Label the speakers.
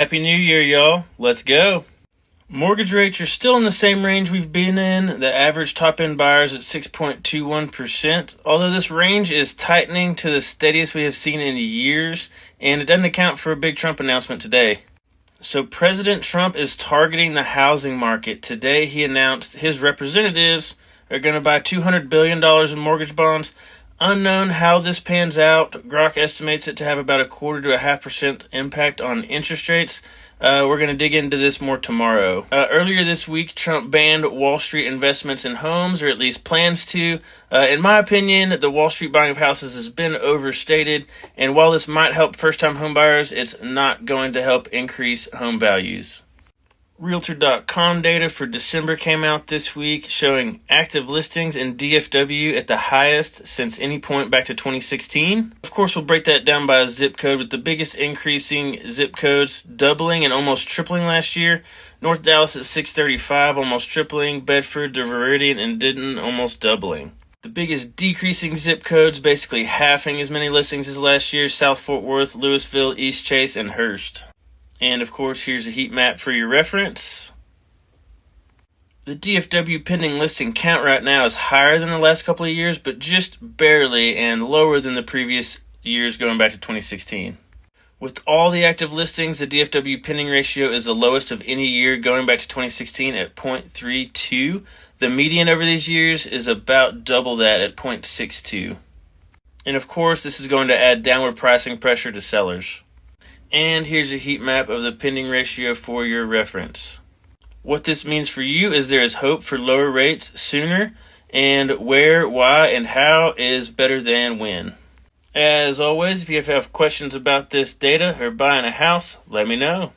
Speaker 1: Happy New Year, y'all. Let's go. Mortgage rates are still in the same range we've been in. The average top-end buyers at 6.21%, although this range is tightening to the steadiest we have seen in years, and it doesn't account for a big Trump announcement today. So President Trump is targeting the housing market. Today he announced his representatives are going to buy $200 billion in mortgage bonds. Unknown how this pans out. Grok estimates it to have about 0.25% to 0.5% impact on interest rates. We're going to dig into this more tomorrow. Earlier this week, Trump banned Wall Street investments in homes, or at least plans to. In my opinion, the Wall Street buying of houses has been overstated, and while this might help first-time homebuyers, it's not going to help increase home values. Realtor.com data for December came out this week, showing active listings in DFW at the highest since any point back to 2016. Of course, we'll break that down by a zip code, with the biggest increasing zip codes doubling and almost tripling last year. North Dallas at 635, almost tripling. Bedford to Virdian and Denton almost doubling. The biggest decreasing zip codes, basically halving as many listings as last year: South Fort Worth, Louisville, East Chase, and Hurst. And of course, here's a heat map for your reference. The DFW pending listing count right now is higher than the last couple of years, but just barely, and lower than the previous years going back to 2016. With all the active listings, the DFW pending ratio is the lowest of any year going back to 2016 at 0.32. The median over these years is about double that at 0.62. And of course, this is going to add downward pricing pressure to sellers. And here's a heat map of the pending ratio for your reference. What this means for you is there is hope for lower rates sooner, and where, why, and how is better than when. As always, if you have questions about this data or buying a house, let me know.